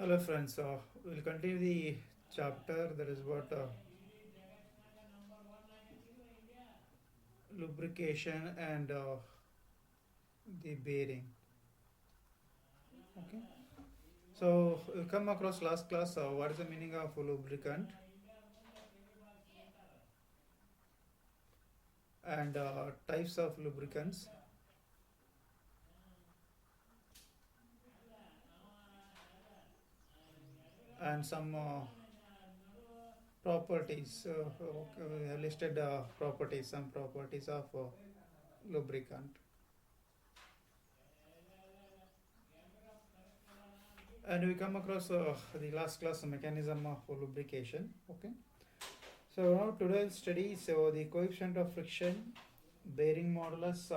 Hello friends, we'll continue the chapter that is about lubrication and the bearing. Okay, so we'll come across last class what is the meaning of lubricant and types of lubricants and some properties. Okay, we have listed properties, some properties of lubricant. And we come across the last class mechanism of lubrication. Okay. So now today's study so the coefficient of friction, bearing modulus,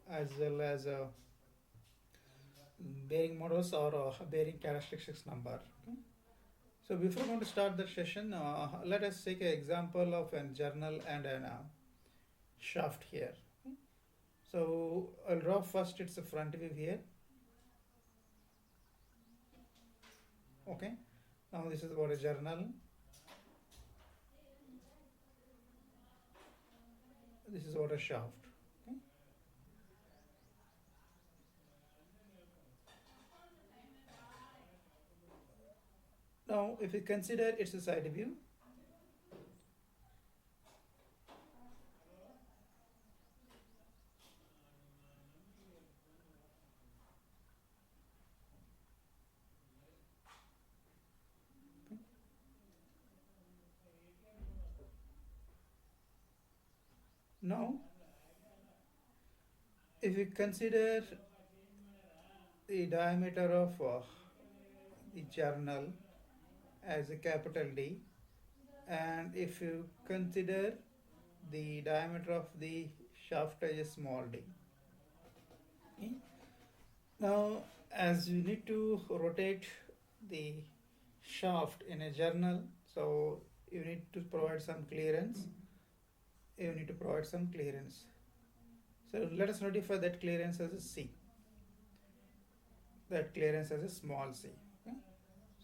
as well as bearing modulus or bearing characteristics number. Okay. So before going to start the session, let us take an example of a journal and a shaft here. Okay. So I'll draw first its front view here. Okay. Now this is about a journal. This is about a shaft. Okay. Now if we consider its a side view, now if we consider the diameter of the journal as a capital D, and if you consider the diameter of the shaft as a small d. Okay. Now as you need to rotate the shaft in a journal, so you need to provide some clearance. You need to provide some clearance. So let us notify that clearance as a C. That clearance as a small c. Okay.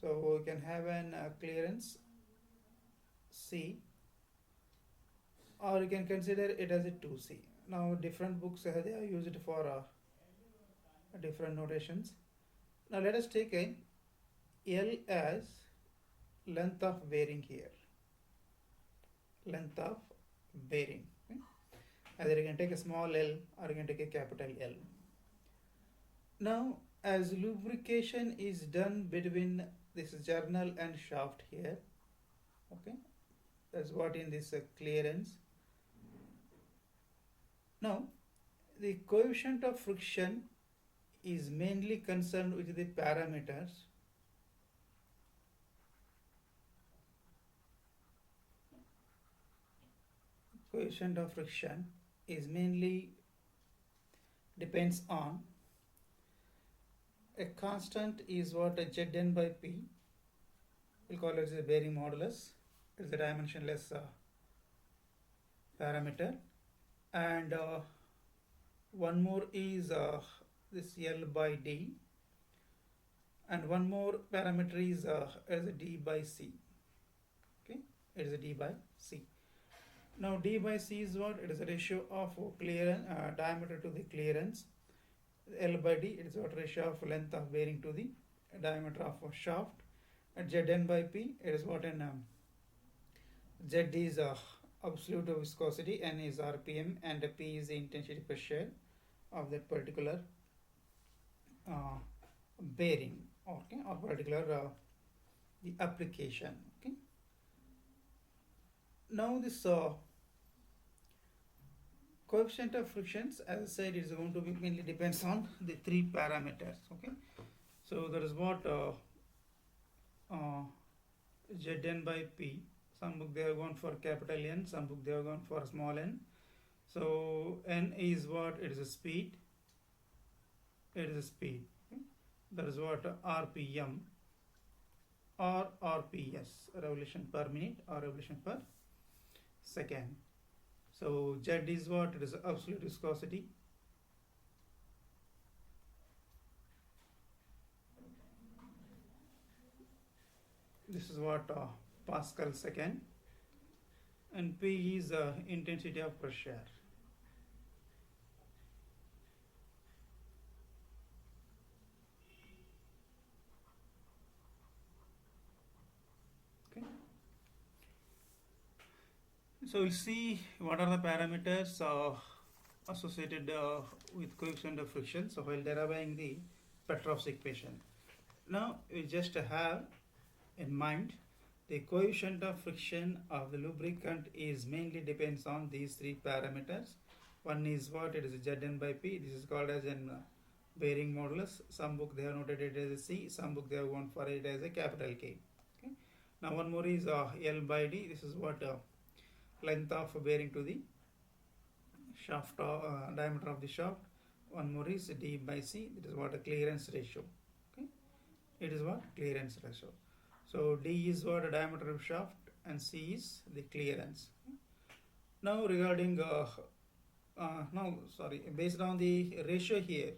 So we can have an clearance C, or you can consider it as a 2C. Now different books they are used for different notations. Now let us take a L as length of bearing here. Length of bearing. Okay. Either you can take a small l or you can take a capital L. Now as lubrication is done between this journal and shaft here, okay, that's what in this clearance. Now the coefficient of friction is mainly concerned with the parameters coefficient of friction is mainly depends on a constant is what a Zn by P, we'll call it as a bearing modulus. It's a dimensionless parameter, and one more is this L by D, and one more parameter is as a D by C. Okay, it is a D by C. Now D by C is what? It is a ratio of clearance diameter to the clearance. L by D, it is what ratio of length of bearing to the diameter of a shaft. And Zn by P, it is what in Z is absolute viscosity, N is RPM, and P is the intensity per share of that particular bearing, okay, or particular the application. Okay. Now this coefficient of frictions, as I said, it is going to be mainly depends on the three parameters. Okay, so that is what Zn by P. Some book they have gone for capital N, some book they have gone for small n. So n is what? It is a speed. It is a speed. Okay? That is what RPM or RPS, revolution per minute or revolution per second. So Z is what? It is absolute viscosity. this is what Pascal second, and P is intensity of pressure. Okay. So we'll see what are the parameters associated with coefficient of friction. So while deriving the Petrov's equation, now we just have in mind the coefficient of friction of the lubricant is mainly depends on these three parameters. One is what? It is Zn by P. This is called as an bearing modulus. Some book they have noted it as a C. Some book they have gone for it as a capital K. Okay. Now one more is L by D. This is what length of bearing to the shaft diameter of the shaft. One more is D by C. It is what a clearance ratio. Okay. It is what clearance ratio. So D is what a diameter of shaft and C is the clearance. Now regarding based on the ratio here,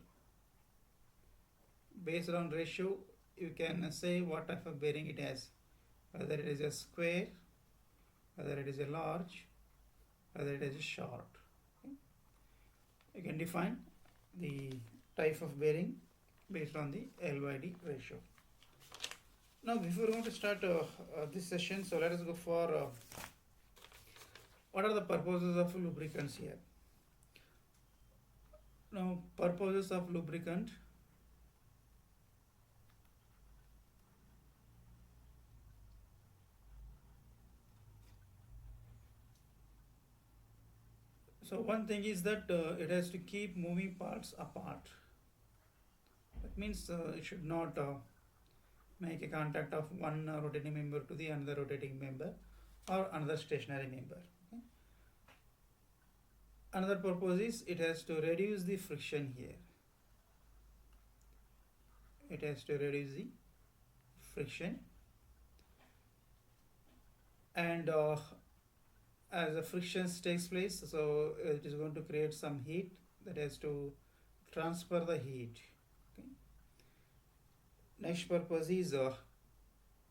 based on ratio you can say what type of bearing it has, whether it is a square, whether it is a large, whether it is a short. Okay. You can define the type of bearing based on the L by D ratio. Now before we want to start this session, so let us go for what are the purposes of lubricants here. Now purposes of lubricant. So one thing is that it has to keep moving parts apart. That means it should not make a contact of one rotating member to the another rotating member or another stationary member. Okay. Another purpose is it has to reduce the friction here. It has to reduce the friction, and as the friction takes place, so it is going to create some heat that has to transfer the heat. Okay. Next purpose is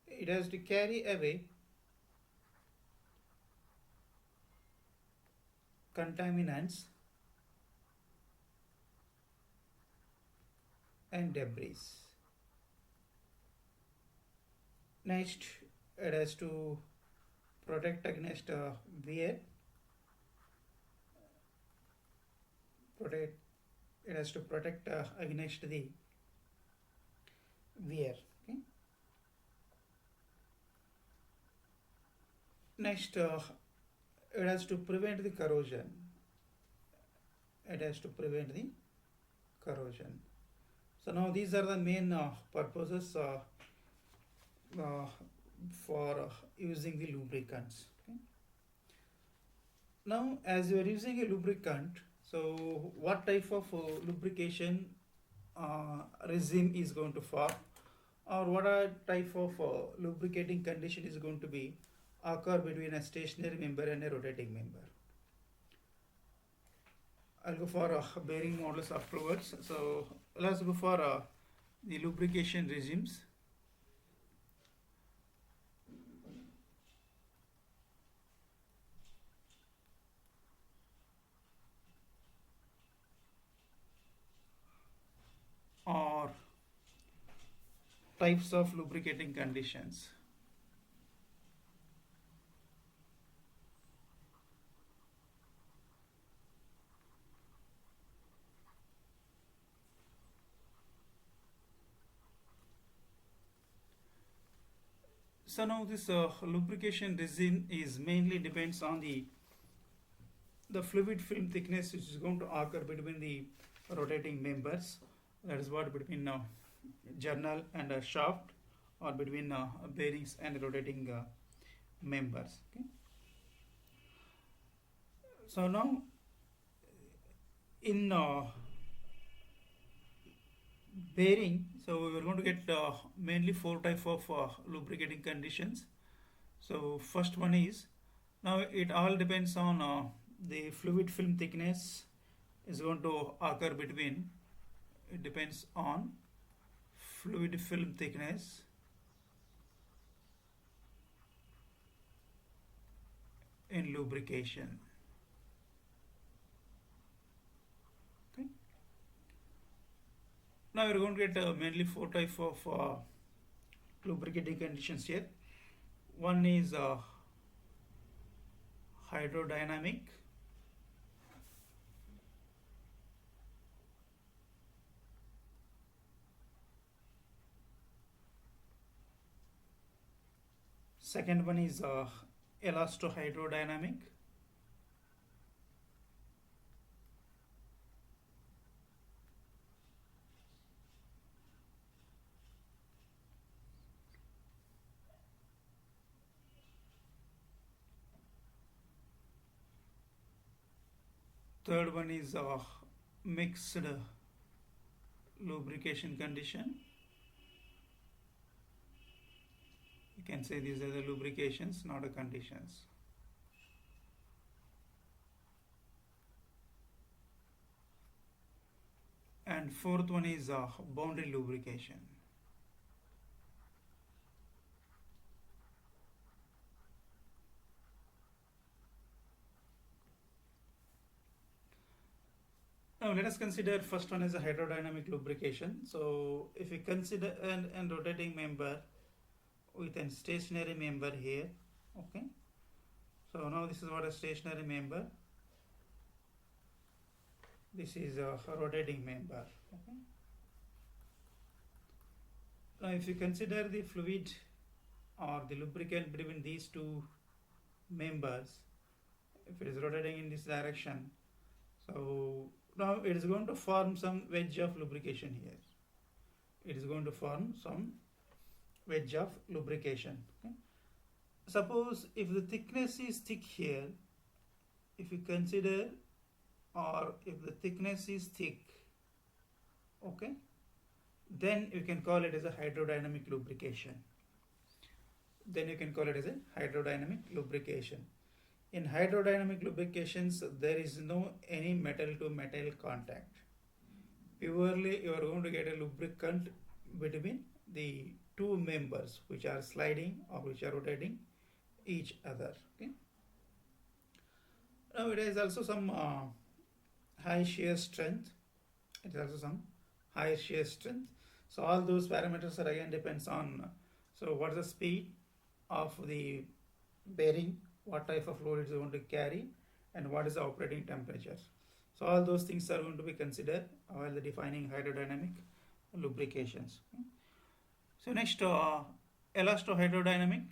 it has to carry away contaminants and debris. Next, it has to protect against wear. It has to protect against the wear. Okay. Next, it has to prevent the corrosion. It has to prevent the corrosion. So now these are the main purposes for using the lubricants. Okay. Now as you are using a lubricant, so what type of lubrication regime is going to form, or what are type of lubricating condition is going to be occur between a stationary member and a rotating member. I'll go for bearing modulus afterwards. So let's go for the lubrication regimes. Or types of lubricating conditions. So now this lubrication regime is mainly depends on the fluid film thickness which is going to occur between the rotating members. That is what between journal and shaft, or between bearings and rotating members. Okay. So now in bearing, so we are going to get mainly four type of lubricating conditions. So first one is, now it all depends on the fluid film thickness is going to occur between, it depends on fluid film thickness in lubrication. Okay. Now we're going to get mainly four types of lubricating conditions here. One is hydrodynamic. Second one is elastohydrodynamic. Third one is mixed lubrication condition. You can say these are the lubrications, not the conditions. And fourth one is boundary lubrication. Now let us consider first one is a hydrodynamic lubrication. So if we consider an rotating member with a stationary member here, okay. So now this is what a stationary member. This is a rotating member. Okay. Now if you consider the fluid or the lubricant between these two members, if it is rotating in this direction, so now it is going to form some wedge of lubrication here. It is going to form some wedge of lubrication. Okay. Suppose if the thickness is thick here, if you consider, or if the thickness is thick, okay, then you can call it as a hydrodynamic lubrication. Then you can call it as a hydrodynamic lubrication. In hydrodynamic lubrications, there is no any metal to metal contact. Purely you are going to get a lubricant between the two members which are sliding or which are rotating each other. Okay. Now it has also some high shear strength. It has also some high shear strength. So all those parameters are again depends on, so what is the speed of the bearing, what type of load it is going to carry, and what is the operating temperature. So all those things are going to be considered while defining hydrodynamic lubrications. So next, elastohydrodynamic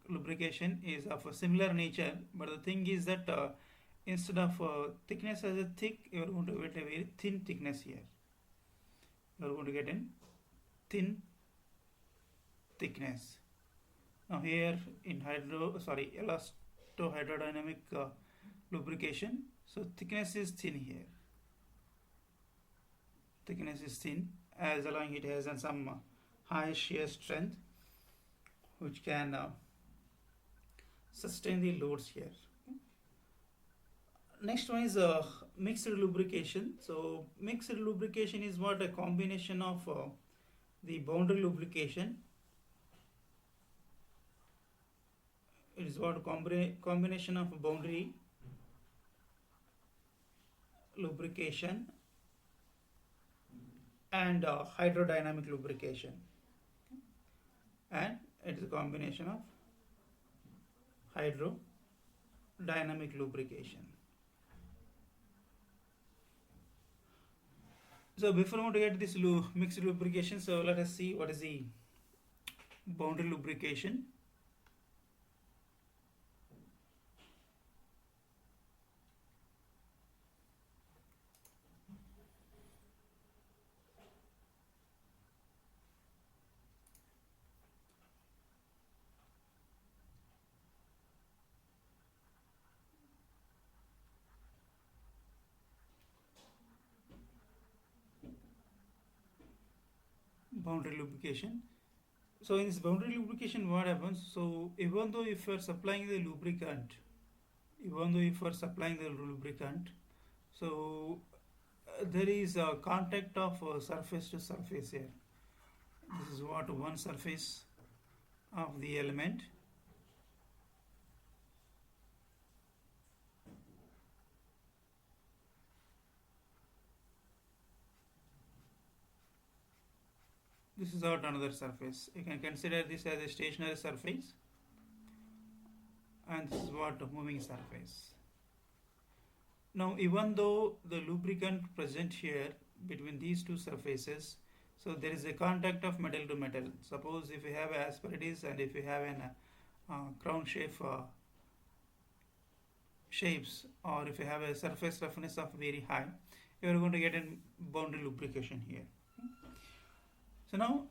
lubrication is of a similar nature, but the thing is that instead of thickness as a thick, you are going to get a very thin thickness here. You are going to get a thin thickness. Now here in elastohydrodynamic lubrication, so thickness is thin here. Thickness is thin, as allowing it has some high shear strength which can sustain the loads here. Next one is mixed lubrication. So mixed lubrication is what a combination of the boundary lubrication. It is what combination of boundary lubrication and hydrodynamic lubrication. And it is a combination of hydrodynamic lubrication. So before we want to get this mixed lubrication, so let us see what is the boundary lubrication. Boundary lubrication. So in this boundary lubrication, what happens? So even though if you are supplying the lubricant, so there is a contact of surface to surface here. This is what one surface of the element, this is out another surface. You can consider this as a stationary surface, and this is what a moving surface. Now, even though the lubricant present here between these two surfaces, so there is a contact of metal to metal. Suppose if you have asperities and if you have an crown shapes, or if you have a surface roughness of very high, you are going to get a boundary lubrication here. So now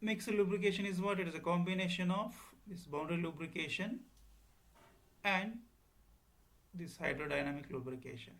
mixed lubrication is what? It is a combination of this boundary lubrication and this hydrodynamic lubrication.